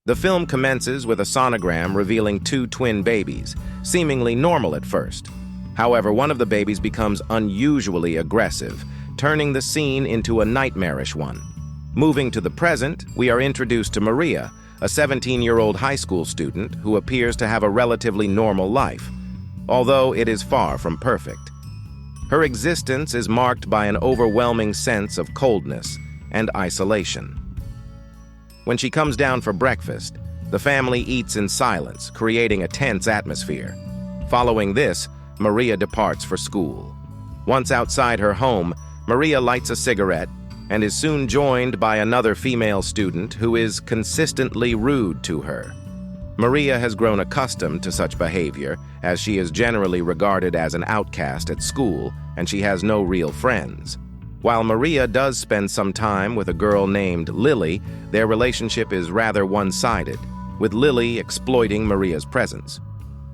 The film commences with a sonogram revealing two twin babies, seemingly normal at first. However, one of the babies becomes unusually aggressive, turning the scene into a nightmarish one. Moving to the present, we are introduced to Maria, a 17-year-old high school student who appears to have a relatively normal life, although it is far from perfect. Her existence is marked by an overwhelming sense of coldness and isolation. When she comes down for breakfast, the family eats in silence, creating a tense atmosphere. Following this, Maria departs for school. Once outside her home, Maria lights a cigarette and is soon joined by another female student who is consistently rude to her. Maria has grown accustomed to such behavior, as she is generally regarded as an outcast at school and she has no real friends. While Maria does spend some time with a girl named Lily, their relationship is rather one-sided, with Lily exploiting Maria's presence.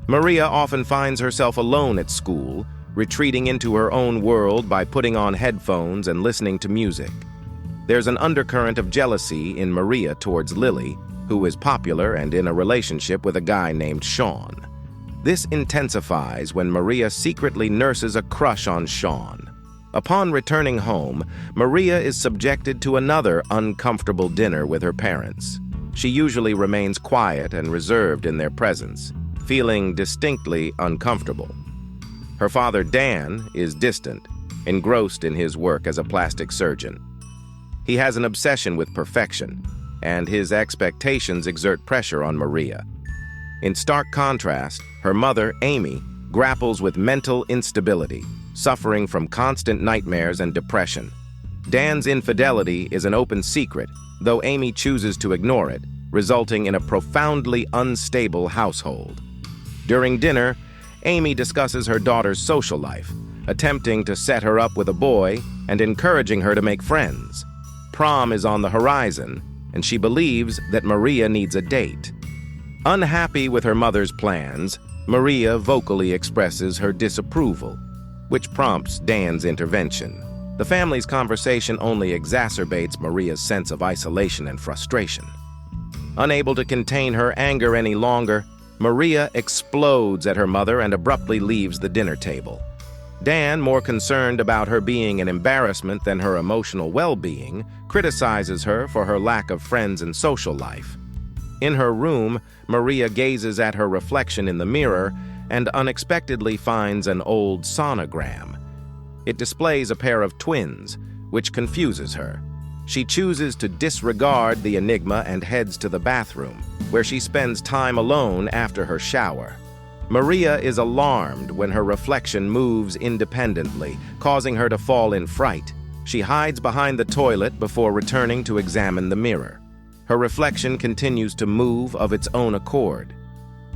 Maria often finds herself alone at school, retreating into her own world by putting on headphones and listening to music. There's an undercurrent of jealousy in Maria towards Lily, who is popular and in a relationship with a guy named Sean. This intensifies when Maria secretly nurses a crush on Sean. Upon returning home, Maria is subjected to another uncomfortable dinner with her parents. She usually remains quiet and reserved in their presence, feeling distinctly uncomfortable. Her father, Dan, is distant, engrossed in his work as a plastic surgeon. He has an obsession with perfection, and his expectations exert pressure on Maria. In stark contrast, her mother, Amy, grapples with mental instability, suffering from constant nightmares and depression. Dan's infidelity is an open secret, though Amy chooses to ignore it, resulting in a profoundly unstable household. During dinner, Amy discusses her daughter's social life, attempting to set her up with a boy and encouraging her to make friends. Prom is on the horizon, and she believes that Maria needs a date. Unhappy with her mother's plans, Maria vocally expresses her disapproval, which prompts Dan's intervention. The family's conversation only exacerbates Maria's sense of isolation and frustration. Unable to contain her anger any longer, Maria explodes at her mother and abruptly leaves the dinner table. Dan, more concerned about her being an embarrassment than her emotional well-being, criticizes her for her lack of friends and social life. In her room, Maria gazes at her reflection in the mirror and unexpectedly finds an old sonogram. It displays a pair of twins, which confuses her. She chooses to disregard the enigma and heads to the bathroom, where she spends time alone after her shower. Maria is alarmed when her reflection moves independently, causing her to fall in fright. She hides behind the toilet before returning to examine the mirror. Her reflection continues to move of its own accord.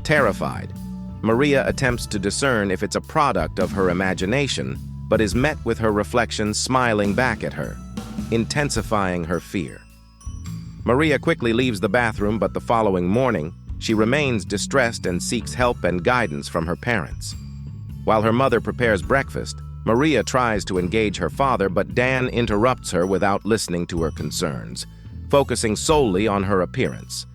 Terrified, Maria attempts to discern if it's a product of her imagination, but is met with her reflection smiling back at her, intensifying her fear. Maria quickly leaves the bathroom, but the following morning, she remains distressed and seeks help and guidance from her parents. While her mother prepares breakfast, Maria tries to engage her father, but Dan interrupts her without listening to her concerns, focusing solely on her appearance.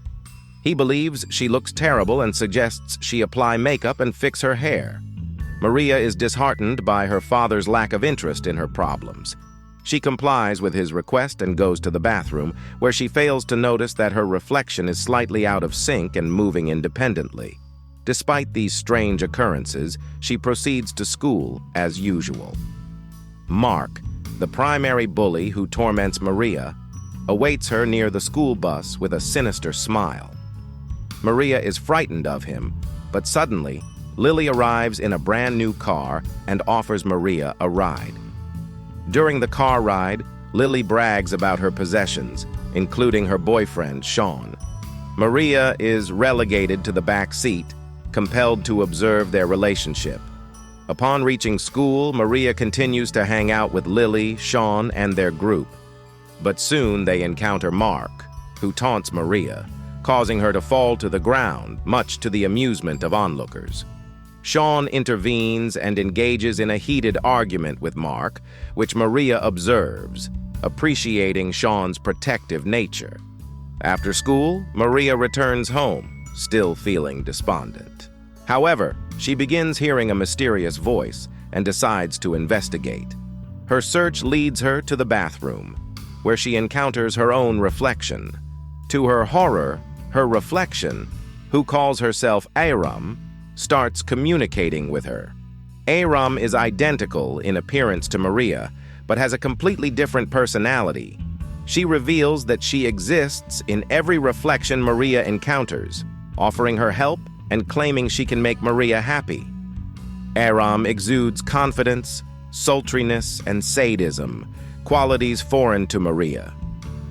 He believes she looks terrible and suggests she apply makeup and fix her hair. Maria is disheartened by her father's lack of interest in her problems. She complies with his request and goes to the bathroom, where she fails to notice that her reflection is slightly out of sync and moving independently. Despite these strange occurrences, she proceeds to school as usual. Mark, the primary bully who torments Maria, awaits her near the school bus with a sinister smile. Maria is frightened of him, but suddenly, Lily arrives in a brand new car and offers Maria a ride. During the car ride, Lily brags about her possessions, including her boyfriend, Sean. Maria is relegated to the back seat, compelled to observe their relationship. Upon reaching school, Maria continues to hang out with Lily, Sean, and their group. But soon they encounter Mark, who taunts Maria, causing her to fall to the ground, much to the amusement of onlookers. Sean intervenes and engages in a heated argument with Mark, which Maria observes, appreciating Sean's protective nature. After school, Maria returns home, still feeling despondent. However, she begins hearing a mysterious voice and decides to investigate. Her search leads her to the bathroom, where she encounters her own reflection. To her horror, her reflection, who calls herself Airam, starts communicating with her. Airam is identical in appearance to Maria, but has a completely different personality. She reveals that she exists in every reflection Maria encounters, offering her help and claiming she can make Maria happy. Airam exudes confidence, sultriness, and sadism, qualities foreign to Maria.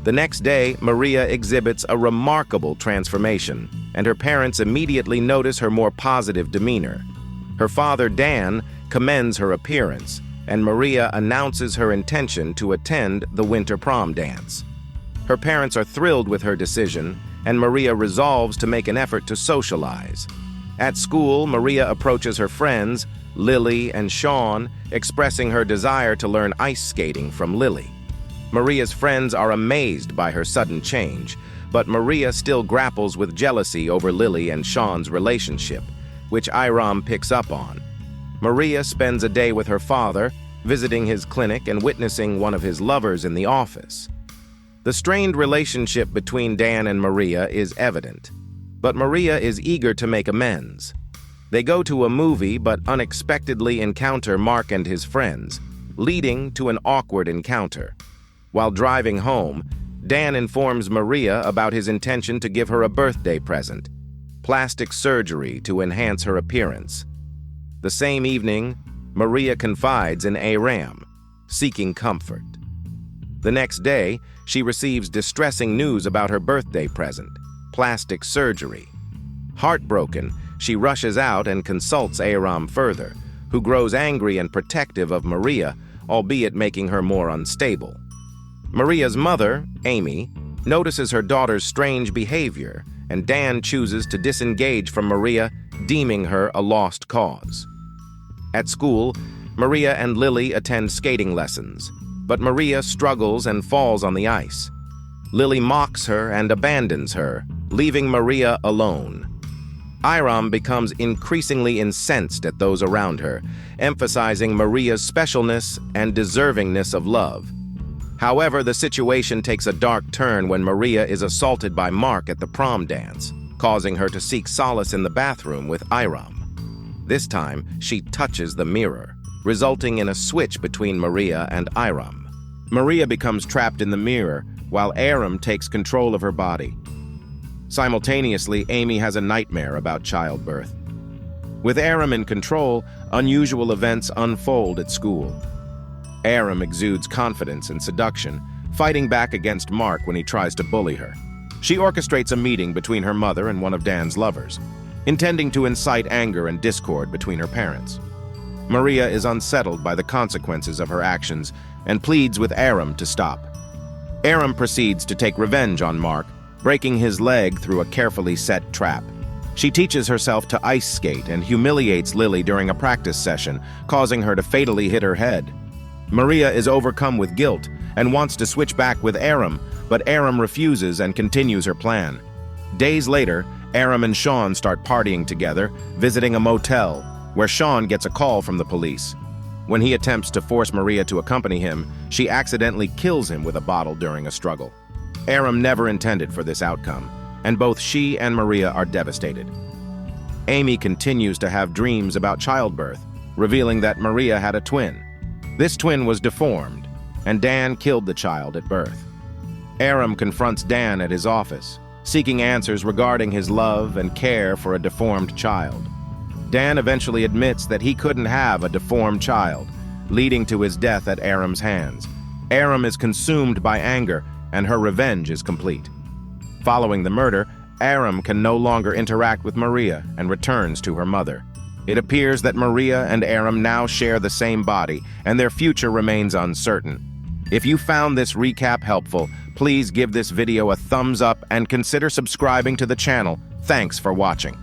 The next day, Maria exhibits a remarkable transformation, and her parents immediately notice her more positive demeanor. Her father, Dan, commends her appearance, and Maria announces her intention to attend the winter prom dance. Her parents are thrilled with her decision, and Maria resolves to make an effort to socialize. At school, Maria approaches her friends, Lily and Sean, expressing her desire to learn ice skating from Lily. Maria's friends are amazed by her sudden change, but Maria still grapples with jealousy over Lily and Sean's relationship, which Airam picks up on. Maria spends a day with her father, visiting his clinic and witnessing one of his lovers in the office. The strained relationship between Dan and Maria is evident, but Maria is eager to make amends. They go to a movie but unexpectedly encounter Mark and his friends, leading to an awkward encounter. While driving home, Dan informs Maria about his intention to give her a birthday present, plastic surgery to enhance her appearance. The same evening, Maria confides in Airam, seeking comfort. The next day, she receives distressing news about her birthday present, plastic surgery. Heartbroken, she rushes out and consults Airam further, who grows angry and protective of Maria, albeit making her more unstable. Maria's mother, Amy, notices her daughter's strange behavior, and Dan chooses to disengage from Maria, deeming her a lost cause. At school, Maria and Lily attend skating lessons, but Maria struggles and falls on the ice. Lily mocks her and abandons her, leaving Maria alone. Airam becomes increasingly incensed at those around her, emphasizing Maria's specialness and deservingness of love. However, the situation takes a dark turn when Maria is assaulted by Mark at the prom dance, causing her to seek solace in the bathroom with Airam. This time, she touches the mirror, resulting in a switch between Maria and Airam. Maria becomes trapped in the mirror, while Airam takes control of her body. Simultaneously, Amy has a nightmare about childbirth. With Airam in control, unusual events unfold at school. Airam exudes confidence and seduction, fighting back against Mark when he tries to bully her. She orchestrates a meeting between her mother and one of Dan's lovers, intending to incite anger and discord between her parents. Maria is unsettled by the consequences of her actions and pleads with Airam to stop. Airam proceeds to take revenge on Mark, breaking his leg through a carefully set trap. She teaches herself to ice skate and humiliates Lily during a practice session, causing her to fatally hit her head. Maria is overcome with guilt and wants to switch back with Airam, but Airam refuses and continues her plan. Days later, Airam and Sean start partying together, visiting a motel, where Sean gets a call from the police. When he attempts to force Maria to accompany him, she accidentally kills him with a bottle during a struggle. Airam never intended for this outcome, and both she and Maria are devastated. Amy continues to have dreams about childbirth, revealing that Maria had a twin. This twin was deformed, and Dan killed the child at birth. Airam confronts Dan at his office, seeking answers regarding his love and care for a deformed child. Dan eventually admits that he couldn't have a deformed child, leading to his death at Airam's hands. Airam is consumed by anger, and her revenge is complete. Following the murder, Airam can no longer interact with Maria and returns to her mother. It appears that Maria and Airam now share the same body, and their future remains uncertain. If you found this recap helpful, please give this video a thumbs up and consider subscribing to the channel. Thanks for watching.